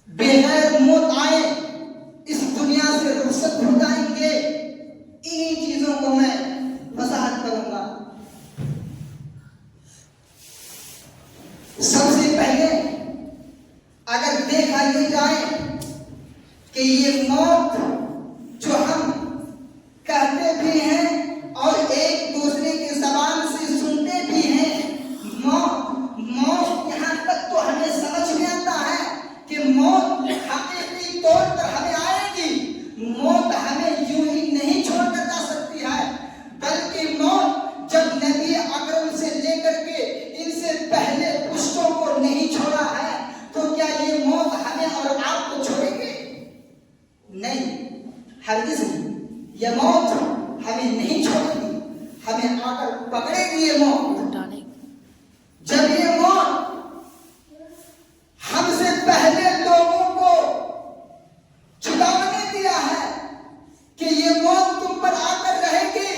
بغیر موت آئے اس دنیا سے رخصت ہو جائیں گے، انہی چیزوں کو میں وضاحت کروں گا۔ سب سے پہلے اگر دیکھا یہ جائے کہ یہ موت جو ہم کہتے بھی ہیں اور ایک دوسرے کی زبان سے سنتے بھی ہیں، موت یہاں تک تو ہمیں سمجھ میں آتا ہے کہ موت حقیقی طور پر ہمیں آئے گی۔ موت ہمیں یوں ہی نہیں چھوڑ کر جا سکتی ہے، بلکہ موت جب نبی اکرم سے لے کر کے ان سے پہلے پشتوں کو نہیں چھوڑا ہے تو کیا یہ موت ہمیں اور آپ کو چھوڑے گے؟ نہیں، ہرگز نہیں۔ یہ موت ہمیں نہیں چھوڑے گی، ہمیں آ کر پکڑے گی یہ موت۔ جب یہ موت ہم سے پہلے لوگوں کو چتاوانی دیا ہے کہ یہ موت تم پر آ کر رہے گی،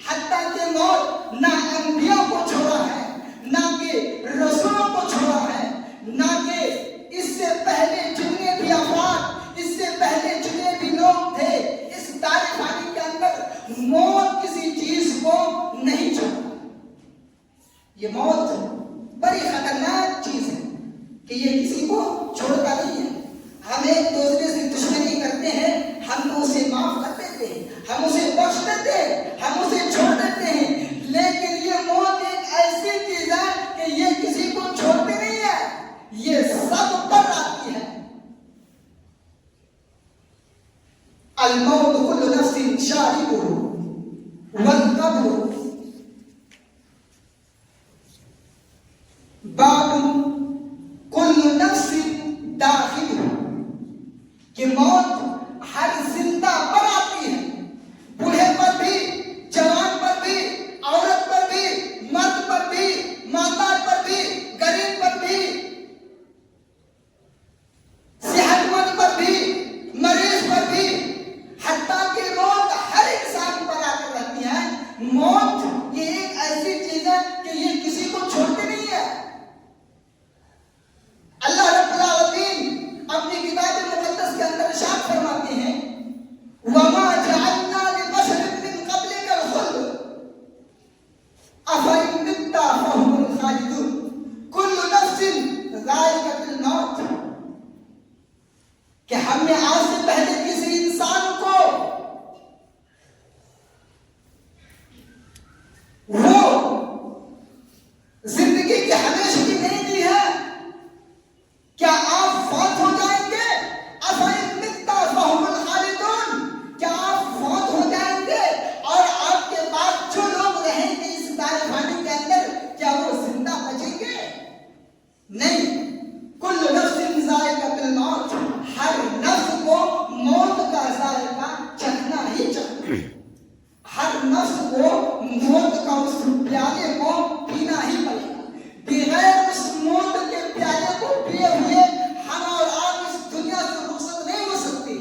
حتیٰ کہ موت نہ انبیاء کو چھوڑا ہے، نہ کہ رسولوں کو چھوڑا ہے، نہ کہ اس سے پہلے جتنے بھی افراد، اس سے پہلے جتنے بھی لوگ تھے اس تاریخ فانی کے اندر، موت کسی چیز کو نہیں چھوڑا۔ یہ موت بڑی خطرناک چیز ہے کہ یہ کسی کو چھوڑتا نہیں ہے۔ ہم ایک دوسرے سے دشمنی کرتے ہیں، ہم اسے معاف کر دیتے ہیں، ہم اسے بخش دیتے ہیں، ہم اسے چھوڑ دیتے ہیں، لیکن یہ موت ایک ایسی چیز ہے کہ یہ کسی کو چھوڑتے نہیں ہے، یہ سب پر آتی ہے۔ الموت کل نفس شاربہ والقبر باب کل نفس داخل، کہ موت ہر زندہ پر آتی ہے، بوڑھے پر بھی، جوان پر بھی، عورت پر بھی، مرد پر بھی، مالدار پر بھی، غریب پر بھی، صحت مند پر بھی، مریض پر بھی، حتیٰ کہ موت ہر انسان پر آ کر رہتی ہے۔ موت یہ ایک ایسی چیز ہے کہ یہ کسی کو چھوڑتی نہیں ہے۔ اللہ رب العالمین اپنی کتاب مقدس کے اندر ارشاد فرماتے ہیں وَمَا جَعَلْنَا لِبَشَرٍ مِّن قَبْلِكَ الْخُلْدَ أَفَإِن مِتَّ فَهُمُ الْخَالِدُونَ كُلُّ نَفْسٍ ذَائِقَةُ الْمَوْتِ، کہ ہم نے آج سے پہلے کسی انسان کو وہ زندگی کی ہمیشگی نہیں دی ہے۔ کیا آپ فوت ہو جائیں گے؟ أَفَإِن مِتَّ فَهُمُ الْخَالِدُونَ، کیا آپ فوت ہو جائیں گے اور آپ کے بعد جو لوگ رہیں گے اس دار فانی کے اندر کیا وہ زندہ بچیں گے؟ نہیں۔ کل نفس ذائقۃ الموت، ہر نفس کو موت کا ذائقہ چکھنا ہی چاہیے، ہر نفس کو موت کا اس پیالے کو پینا ہی پڑے گا۔ بغیر اس موت کے پیالے کو پیے ہوئے ہم اور آپ اس دنیا سے رخصت نہیں ہو سکتے۔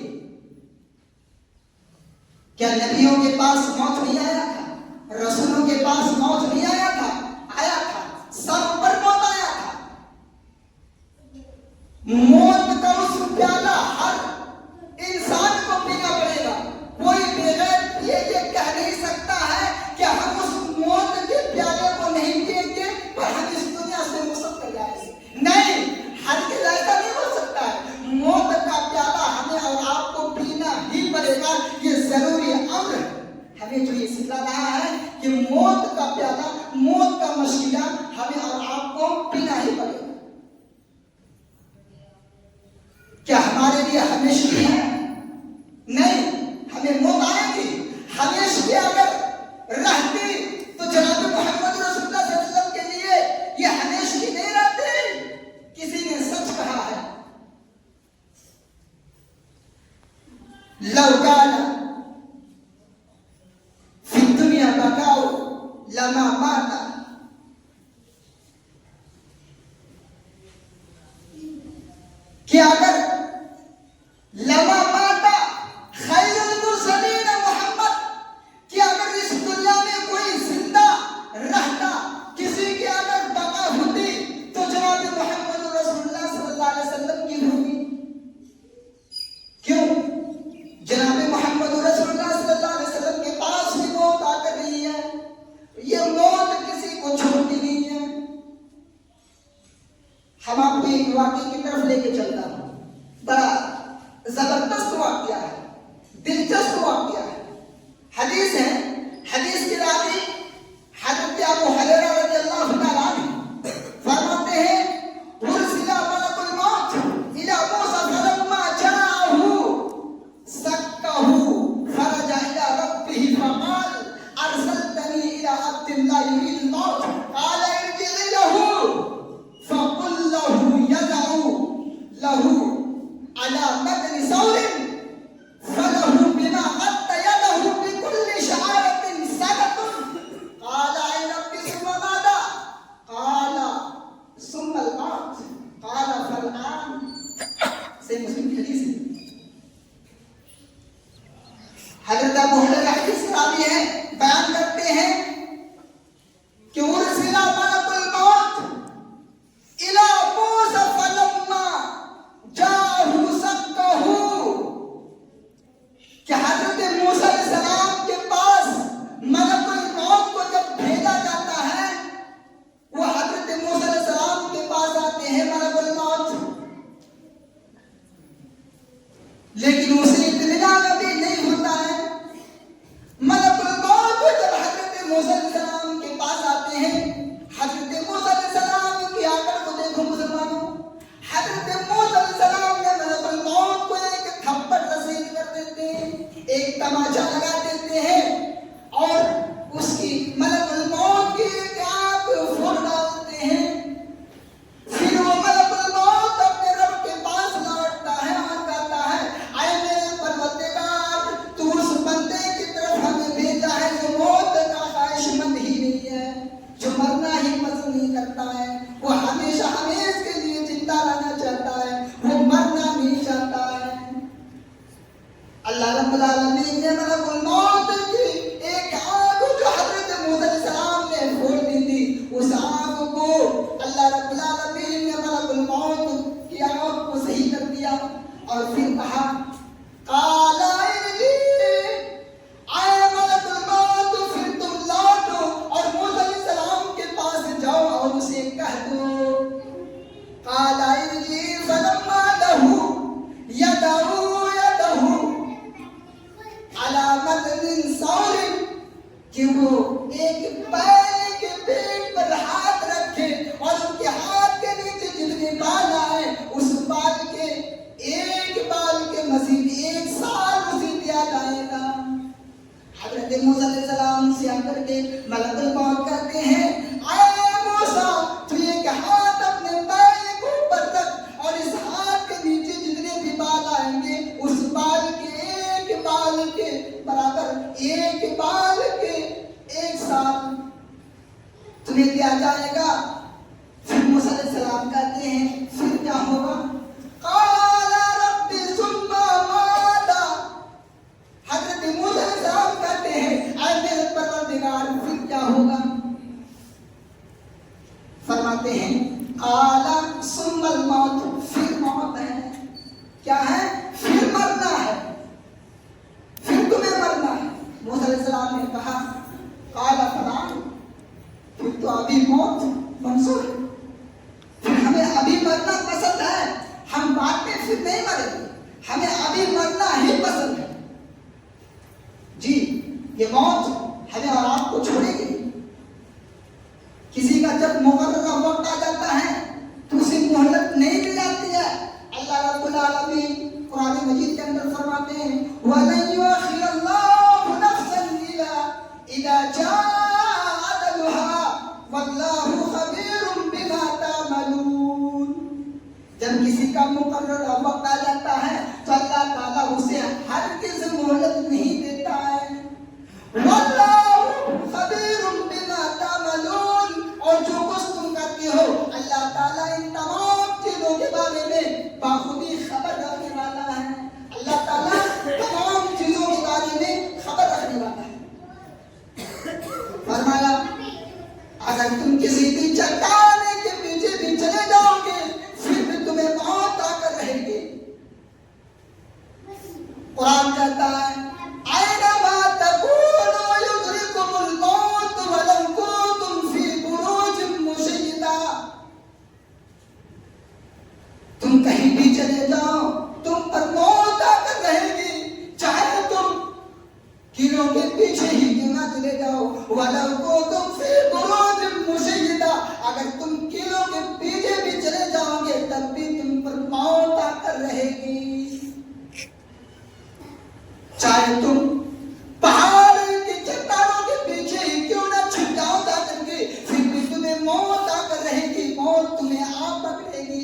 کیا نبیوں کے پاس موت نہیں آیا تھا؟ رسولوں کے پاس موت نہیں آیا تھا؟ آیا تھا، سب پر موت آیا تھا۔ موت کا اس پیالہ ہر انسان کو پینا پڑے گا۔ کوئی بغیر پیے یہ کہہ نہیں سکتا ہے کہ ہم اس موت کے پیالے کو نہیں پئیں گے اور ہم اس دنیا سے رخصت کر جائیں گے۔ نہیں، ہرگز ایسا نہیں ہو سکتا ہے۔ موت کا پیالہ ہمیں اور آپ کو پینا ہی پڑے گا، یہ ضروری امر ہے۔ ہمیں جو یہ سکھا رہا ہے کہ موت کا پیالہ، موت کا مشکلہ ہمیں اور آپ کو پینا ہی پڑے گا۔ کیا ہمارے لیے ہمیشگی ہے؟ نہیں، ہمیں موت آئے گی۔ ہمیشگی اگر رہتی تو جناب محمد رسول اللہ صلی اللہ علیہ وسلم کے لیے یہ ہمیشگی نہیں رہتی۔ کسی نے سچ کہا ہے، لو کان فی الدنیا بقاء لما مات، کہ اگر لما مات خیر المرسلین محمد، کہ اگر اس دنیا میں کوئی زندہ رہتا، کسی کی اگر بقا ہوتی تو جناب محمد رسول اللہ صلی اللہ علیہ وسلم کی ہوتی۔ واقعے کی طرف لے کے چلتا ہوں. بڑا زبردست واقعہ ہے, دلچسپ واقعہ ہے. حدیث ہے, حدیث کی راوی حضرت ابو ہریرہ رضی اللہ تعالیٰ عنہ فرماتے ہیں ارسل ملک الموت الى موسیٰ فلما جاءه سکه فرجع الى ربه فقال ارسلتني الى عبد الله يريد الموت قال ارجع له فقل له يدع له على متن ثور فله بما غط يده بكل شعرة سنة قال اي رب ثم ماذا قال ثم الموت قال فالآن. صحیح مسلم کی حدیث ہے. حضرت ابو ہریرہ حدیث راوی ہے, بیان کرتے ہیں کہ ارسل ملک الموت الى موسیٰ فلما جاءه سکه کہ حضرت موسیٰ علیہ السلام کے پاس ملک الموت کو جب بھیجا جاتا ہے, وہ حضرت موسیٰ علیہ السلام کے پاس آتے ہیں ملک الموت, لیکن اسے اطمینان ابھی نہیں ہوتا ہے. ملک الموت جب حضرت موسیٰ علیہ السلام کے پاس آتے ہیں, حضرت موسیٰ علیہ السلام کی آکر کو دیکھو مسلمانوں, حضرت موسیٰ علیہ السلام نے ملک الموت کو ایک تھپڑ رسید کر دیتے ہیں, ایک تماچا لگا دیتے ہیں اور اس کی ملک الموت کی ایک آنکھ پھوڑ ڈالتے ہیں. پھر وہ ملک الموت اپنے رب کے پاس لوٹتا ہے اور کہتا ہے اے میرے پروردگار, تو اس بندے کی طرف ہمیں بھیجا ہے جو موت کا خواہش مند ہی نہیں ہے, جو مرنا ہی پسند نہیں کرتا ہے, وہ ہمیشہ ہمیش کے لیے زندہ رہنا چاہتا ہے, وہ مرنا نہیں چاہتا ہے. اللہ رب العالمین نے ملک الموت کی ایک آنکھ جو حضرت موسیٰ علیہ السلام نے پھوڑ دی تھی, اس آنکھ کو اللہ رب العالمین نے ملک الموت کی آنکھ کو صحیح کر دیا اور پھر کہا قال ارجع, اے ملک الموت پھر تم لوٹو اور موسیٰ علیہ السلام کے پاس جاؤ اور اسے کہہ دو. قال ارجع فلما له يدعو علامت انسان کہ وہ ایک بیل کے پیٹ پر ہاتھ رکھے اور ان کے ہاتھ کے نیچے جتنے بال آئے اس بال کے ایک بال کے مزید 1 سال مزید یاد آئے گا. حضرت موسیٰ علیہ السلام سے آ کر کے ملک الموت کہتے ہیں اے موسیٰ, تو ایک ہاتھ اپنے بیل کے اوپر رکھ اور اس ہاتھ کے نیچے جتنے بھی بال آئیں گے اس بال کے ایک بال کے برابر, ایک بال کے 1 سال تمہیں دیا جائے گا. پھر موسیٰ علیہ السلام کہتے ہیں پھر کیا ہوگا؟ قال رب ثم ماذا. حضرت موسیٰ علیہ السلام کہتے ہیں اے میرے پروردگار پھر کیا ہوگا؟ فرماتے ہیں قال ثم الموت, پھر موت ہے. کیا ہے؟ پھر مرنا ہے, پھر تمہیں مرنا ہے. موسیٰ علیہ السلام نے کہا قال فلان, پھر تو ابھی موت منظور ہے, پھر ہمیں ابھی مرنا پسند ہے, ہم بعد میں پھر نہیں مریں گے, ہمیں ابھی مرنا ہی پسند ہے. جی یہ موت ہمیں اور آپ کو چھوڑے گی. کسی کا جب مقررہ وقت آ جاتا ہے تو اسے مہلت نہیں دی جاتی ہے. اللہ رب العالمین قرآن مجید کے اندر فرماتے ہیں وَلَن يُؤَخِّرَ اللَّهُ نَفْسًا إِذَا جَاءَ أَجَلُهَا وَاللَّهُ خَبِيرٌ بِمَا تَعْمَلُونَ. جب کسی کا مقررہ وقت آ جاتا ہے تو اللہ تعالیٰ اسے ہرگز مہلت نہیں دیتا ہے. وَاللَّهُ خَبِيرٌ بِمَا تَعْمَلُونَ, اور جو کچھ تم کرتے ہو اللہ تعالیٰ ان تمام چیزوں کے بارے میں بخوبی خبر رکھنے والا ہے. اللہ تعالیٰ تمام چیزوں کے بارے میں خبر رکھنے والا ہے. فرمایا اگر تم کسی بھی چٹان کے پیچھے بھی چلے جاؤ گے پھر بھی تمہیں موت آ کر رہے گی. قرآن کہتا ہے اینما تکونوا یدرککم الموت ولو کنتم فی بروج مشیدہ. تم کہیں بھی چلے جاؤ تم پر موت آ کر رہے گی، چاہے تم کیلوں کے پیچھے ہی کیوں نہ چلے جاؤ، وَلَوْ كُنتُمْ فِي بُرُوجٍ مُشَيَّدَةٍ، اگر تم کیلوں کے پیچھے بھی چلے جاؤ گے تب بھی تم پر موت آ کر رہے گی، چاہے تم پہاڑ کی چٹانوں کے پیچھے ہی کیوں نہ چھپ جاؤ جا کر کے، پھر بھی تمہیں موت آ کر رہے گی، موت تمہیں آ پکڑے گی۔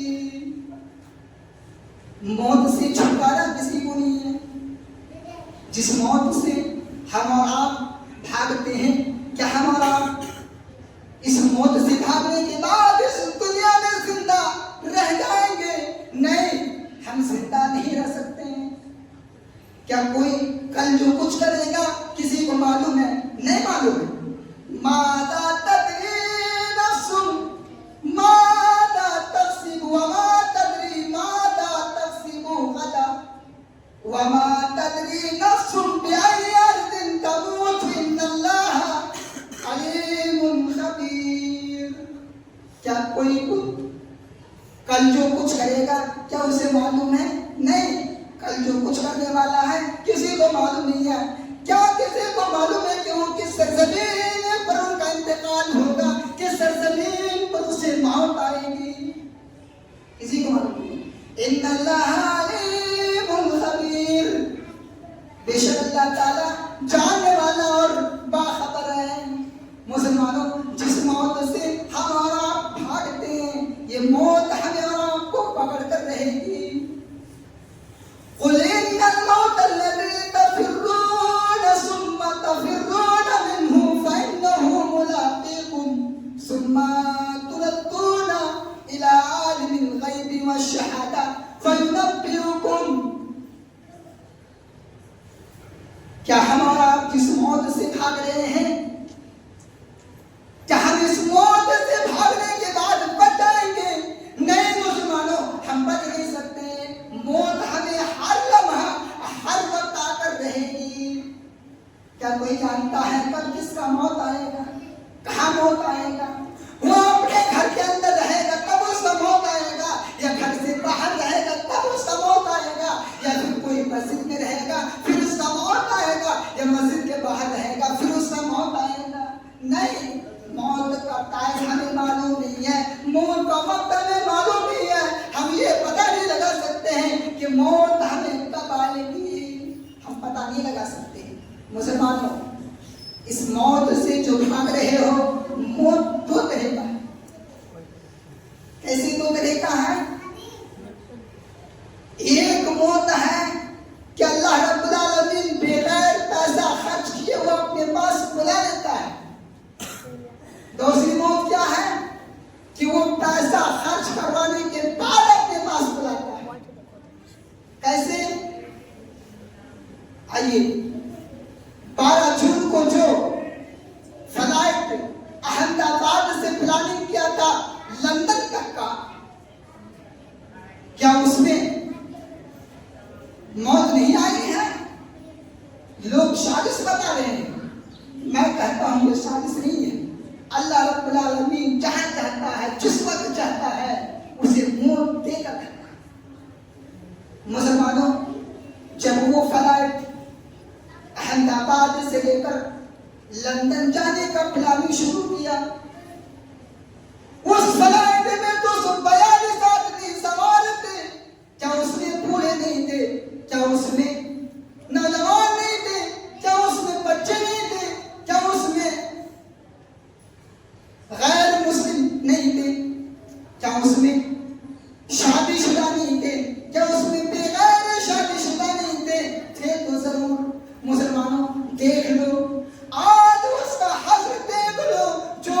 موت سے چھٹکارا کسی کو نہیں ہے۔ جس موت سے ہم اور آپ بھاگتے ہیں، کیا ہم اور آپ اس موت سے بھاگنے کے بعد اس دنیا میں زندہ رہ جائیں گے؟ نہیں، ہم زندہ نہیں رہ سکتے ہیں۔ کیا کوئی کل جو کچھ کرے گا کسی کو معلوم ہے؟ نہیں معلوم ہے۔ ماذا تدری نفس ماذا تکسب وما تدری ماذا تکسب غدا وما تدری نفس بأي أرض تموت إن الله عليم خبير۔ کیا کوئی کل جو کچھ کرے گا کیا اسے معلوم ہے؟ نہیں، کل جو کچھ کرنے والا ہے کسی کو معلوم نہیں ہے۔ کیا کسی کو معلوم ہے کہ وہ کس سرزمین پر ان کا انتقال ہوگا، کس سرزمین پر اسے موت آئے گی؟ کسی کو معلوم نہیں۔ ان اللہ علیم خبیر، بے شک اللہ تعالی جاننے والا اور باخبر ہے۔ مسلمانوں، جس موت سے ہم اور آپ بھاگتے ہیں یہ موت ہمیں اور آپ کو پکڑ کر رہے گی۔ قل ان الموت الذي تفرون ثم تفرون منه فانه ملاقيكم ثم تردون الى عالم الغيب والشهاده فينبئكم۔ کیا ہم اور آپ جس موت سے بھاگ رہے ہیں، کیا ہم اس موت سے بھاگنے کے بعد بچ جائیں گے؟ نہیں مسلمانوں، ہم بچ نہیں سکتے۔ موت ہمیں ہر لمحہ ہر وقت آ کر رہے گی۔ کیا کوئی جانتا ہے کب کس کا موت آئے گا، کہاں موت آئے گا؟ وہ اپنے گھر کے اندر رہے گا تب اس کا موت آئے گا، یا گھر سے باہر رہے گا تب اس کا موت آئے گا، یا پھر کوئی مسجد میں رہے گا پھر اس کا موت آئے گا، یا مسجد کے باہر رہے گا پھر اس کا موت آئے گا؟ نہیں، موت کا ٹائم ہمیں معلوم نہیں ہے، موت کا وقت ہمیں معلوم نہیں ہے۔ ہم یہ پتہ نہیں لگا سکتے ہیں کہ موت ہمیں کب آئے گی، ہم پتہ نہیں لگا سکتے۔ مسلمانوں، اس موت سے جو بھاگ رہے ہو، موت دو طرح کا ہے۔ کیسی دو طرح کا ہے؟ ایک موت ہے کہ اللہ رب العالمین بغیر پیسہ خرچ کیے وہ اپنے پاس بلا لیتا ہے۔ دوسری موت کیا ہے کہ وہ پیسہ خرچ کروانے کے بعد اپنے پاس بلاتا ہے۔ کیسے؟ آئیے، 12 جون کو جو فلائٹ احمد آباد سے پلاننگ کیا تھا لندن تک کا، کیا اس میں موت نہیں آئی ہے؟ لوگ سازش بتا رہے ہیں، میں کہتا ہوں یہ سازش نہیں ہے۔ اللہ رب العالمین جہاں چاہتا ہے جس وقت چاہتا ہے اسے موت دے کر رکھتا ہے۔ مسلمانوں، جب وہ فلائٹ احمد آباد سے لے کر لندن جانے کا پلاننگ شروع کیا، اس فلائٹ میں 242 آدمی سوار تھے۔ کیا اس میں بوڑھے نہیں تھے؟ کیا اس میں نوجوان نہیں تھے؟ کیا اس میں بچے نہیں تھے؟ کیا اس میں غیر مسلم نہیں تھے؟ کیا اس میں شادی شدہ نہیں تھے؟ کیا اس میں بغیر شادی شدہ نہیں تھے؟ تھے تو ضرور۔ مسلمانوں، دیکھ لو آج اس کا حشر دیکھ لو جو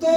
2